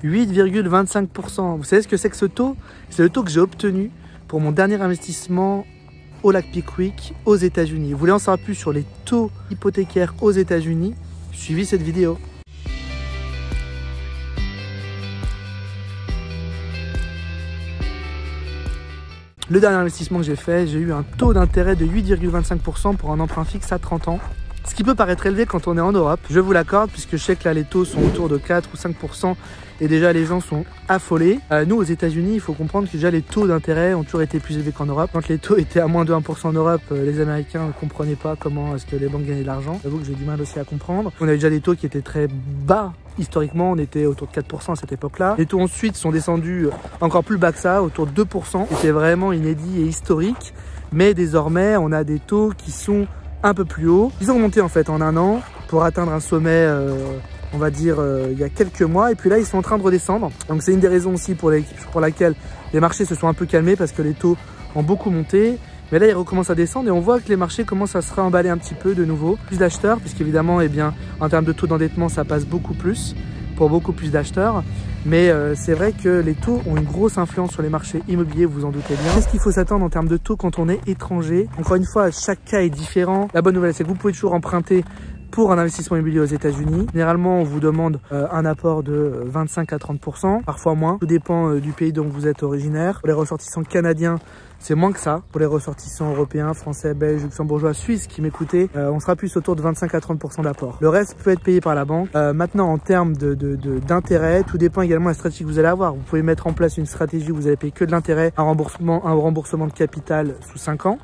8,25%. Vous savez ce que c'est que ce taux? C'est le taux que j'ai obtenu pour mon dernier investissement au lac Pickwick aux États-Unis. Vous voulez en savoir plus sur les taux hypothécaires aux États-Unis? Suivez cette vidéo. Le dernier investissement que j'ai fait, j'ai eu un taux d'intérêt de 8,25% pour un emprunt fixe à 30 ans. Ce qui peut paraître élevé quand on est en Europe, je vous l'accorde, puisque je sais que là les taux sont autour de 4 ou 5% et déjà les gens sont affolés. Nous aux États-Unis, il faut comprendre que déjà les taux d'intérêt ont toujours été plus élevés qu'en Europe. Quand les taux étaient à moins de 1% en Europe, les Américains ne comprenaient pas comment est-ce que les banques gagnaient de l'argent. J'avoue que j'ai du mal aussi à comprendre. On avait déjà des taux qui étaient très bas. Historiquement, on était autour de 4% à cette époque-là. Les taux ensuite sont descendus encore plus bas que ça, autour de 2%. C'était vraiment inédit et historique. Mais désormais, on a des taux qui sont un peu plus hauts. Ils ont remonté en fait en un an pour atteindre un sommet, on va dire, il y a quelques mois. Et puis là, ils sont en train de redescendre. Donc c'est une des raisons aussi pour laquelle les marchés se sont un peu calmés parce que les taux ont beaucoup monté. Mais là, ils recommencent à descendre et on voit que les marchés commencent à se réemballer un petit peu de nouveau. Plus d'acheteurs, puisqu'évidemment, eh bien, en termes de taux d'endettement, ça passe beaucoup plus pour beaucoup plus d'acheteurs. Mais c'est vrai que les taux ont une grosse influence sur les marchés immobiliers, vous vous en doutez bien. Qu'est-ce qu'il faut s'attendre en termes de taux quand on est étranger? Encore une fois, chaque cas est différent. La bonne nouvelle, c'est que vous pouvez toujours emprunter pour un investissement immobilier aux États-Unis. Généralement, on vous demande un apport de 25 à 30%, parfois moins. Tout dépend du pays dont vous êtes originaire. Pour les ressortissants canadiens, c'est moins que ça. Pour les ressortissants européens, français, belges, luxembourgeois, suisses qui m'écoutaient, on sera plus autour de 25 à 30% d'apport. Le reste peut être payé par la banque. Maintenant, en termes d'intérêt, tout dépend également de la stratégie que vous allez avoir. Vous pouvez mettre en place une stratégie où vous allez payer que de l'intérêt, un remboursement de capital sous 5 ans.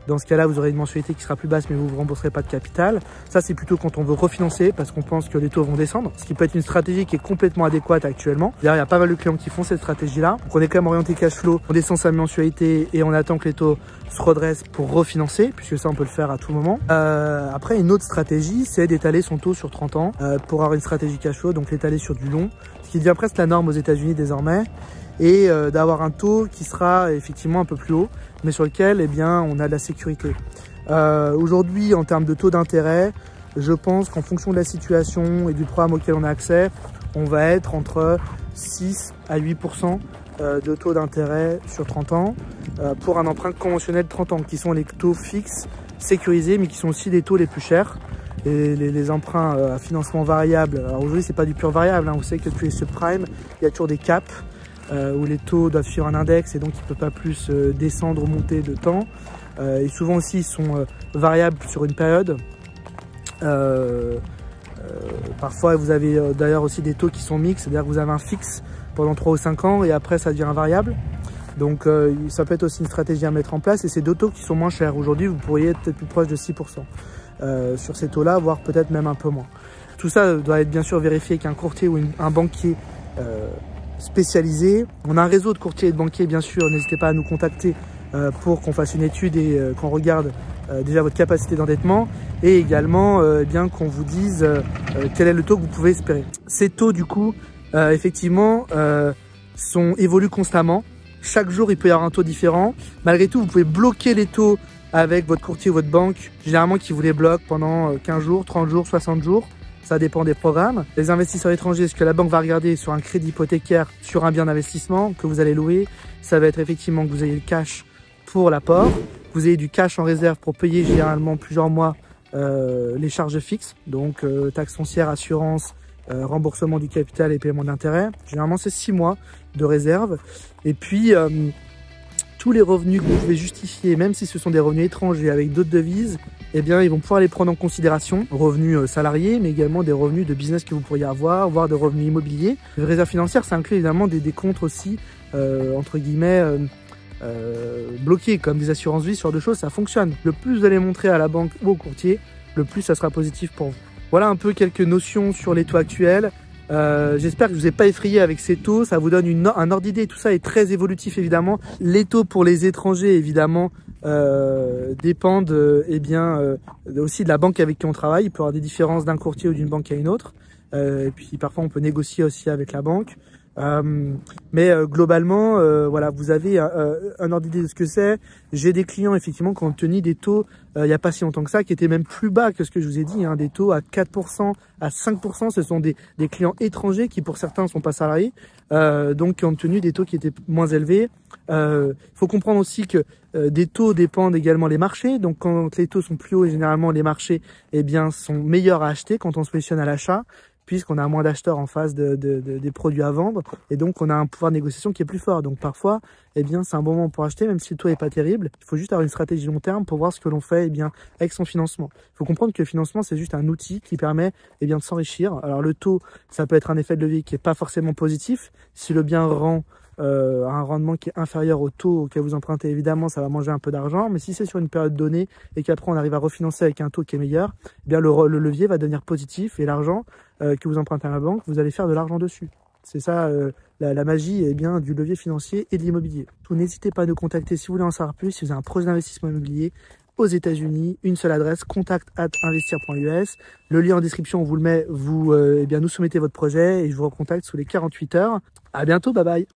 Dans ce cas-là, vous aurez une mensualité qui sera plus basse, mais vous ne rembourserez pas de capital. Ça, c'est plutôt quand on veut refinancer parce qu'on pense que les taux vont descendre, ce qui peut être une stratégie qui est complètement adéquate actuellement. D'ailleurs, il y a pas mal de clients qui font cette stratégie-là. Donc, on est quand même orienté cash flow, on descend sa mensualité et on attend que les taux se redressent pour refinancer, puisque ça, on peut le faire à tout moment. Après, une autre stratégie, c'est d'étaler son taux sur 30 ans pour avoir une stratégie cash flow, donc l'étaler sur du long, ce qui devient presque la norme aux États-Unis désormais. Et d'avoir un taux qui sera effectivement un peu plus haut, mais sur lequel eh bien, on a de la sécurité. Aujourd'hui, en termes de taux d'intérêt, je pense qu'en fonction de la situation et du programme auquel on a accès, on va être entre 6 à 8% de taux d'intérêt sur 30 ans pour un emprunt conventionnel de 30 ans, qui sont les taux fixes sécurisés, mais qui sont aussi les taux les plus chers. Et les emprunts à financement variable, alors aujourd'hui, c'est pas du pur variable, hein. Vous savez que depuis les subprimes, il y a toujours des caps. Où les taux doivent suivre un index et donc il ne peut pas plus descendre ou monter de temps. Et souvent aussi ils sont variables sur une période. Parfois vous avez d'ailleurs aussi des taux qui sont mixtes, c'est-à-dire que vous avez un fixe pendant 3 ou 5 ans et après ça devient un variable. Donc ça peut être aussi une stratégie à mettre en place et c'est deux taux qui sont moins chers. Aujourd'hui vous pourriez être peut-être plus proche de 6% sur ces taux-là, voire peut-être même un peu moins. Tout ça doit être bien sûr vérifié qu'un courtier ou un banquier spécialisé. On a un réseau de courtiers et de banquiers, bien sûr. N'hésitez pas à nous contacter pour qu'on fasse une étude et qu'on regarde déjà votre capacité d'endettement et également eh bien qu'on vous dise quel est le taux que vous pouvez espérer. Ces taux, du coup, effectivement, évoluent constamment. Chaque jour, il peut y avoir un taux différent. Malgré tout, vous pouvez bloquer les taux avec votre courtier ou votre banque, généralement qui vous les bloque pendant 15 jours, 30 jours, 60 jours. Ça dépend des programmes. Les investisseurs étrangers, ce que la banque va regarder sur un crédit hypothécaire, sur un bien d'investissement que vous allez louer, ça va être effectivement que vous ayez le cash pour l'apport, que vous ayez du cash en réserve pour payer généralement plusieurs mois les charges fixes, donc taxes foncières, assurance, remboursement du capital et paiement d'intérêt. Généralement, c'est 6 mois de réserve. Et puis, tous les revenus que vous pouvez justifier, même si ce sont des revenus étrangers avec d'autres devises, eh bien, ils vont pouvoir les prendre en considération, revenus salariés, mais également des revenus de business que vous pourriez avoir, voire des revenus immobiliers. Les réserves financières, ça inclut évidemment des comptes aussi, entre guillemets, bloqués, comme des assurances vie, ce genre de choses, ça fonctionne. Le plus vous allez montrer à la banque ou au courtier, le plus ça sera positif pour vous. Voilà un peu quelques notions sur les taux actuels. J'espère que je ne vous ai pas effrayé avec ces taux, ça vous donne un ordre d'idée. Tout ça est très évolutif évidemment. Les taux pour les étrangers évidemment dépendent aussi de la banque avec qui on travaille. Il peut y avoir des différences d'un courtier ou d'une banque à une autre. Et puis parfois on peut négocier aussi avec la banque. Globalement, voilà, vous avez un ordre d'idée de ce que c'est. J'ai des clients effectivement qui ont obtenu des taux il n'y a pas si longtemps que ça, qui étaient même plus bas que ce que je vous ai dit, hein, des taux à 4%, à 5%. Ce sont des clients étrangers qui pour certains ne sont pas salariés, donc qui ont obtenu des taux qui étaient moins élevés. Il faut comprendre aussi que des taux dépendent également les marchés. Donc quand les taux sont plus hauts, généralement les marchés sont meilleurs à acheter quand on se positionne à l'achat, puisqu'on a moins d'acheteurs en face des produits à vendre, et donc on a un pouvoir de négociation qui est plus fort. Donc parfois, c'est un bon moment pour acheter, même si le taux est pas terrible. Il faut juste avoir une stratégie long terme pour voir ce que l'on fait avec son financement. Il faut comprendre que le financement, c'est juste un outil qui permet de s'enrichir. Alors le taux, ça peut être un effet de levier qui est pas forcément positif. Si le bien rend un rendement qui est inférieur au taux auquel vous empruntez, évidemment, ça va manger un peu d'argent. Mais si c'est sur une période donnée et qu'après on arrive à refinancer avec un taux qui est meilleur, le levier va devenir positif et l'argent que vous empruntez à la banque, vous allez faire de l'argent dessus. C'est ça la magie du levier financier et de l'immobilier. N'hésitez pas à nous contacter si vous voulez en savoir plus, si vous avez un projet d'investissement immobilier aux États-Unis, une seule adresse, contact@investir.us. Le lien en description, on vous le met, vous nous soumettez votre projet et je vous recontacte sous les 48 heures. À bientôt, bye bye.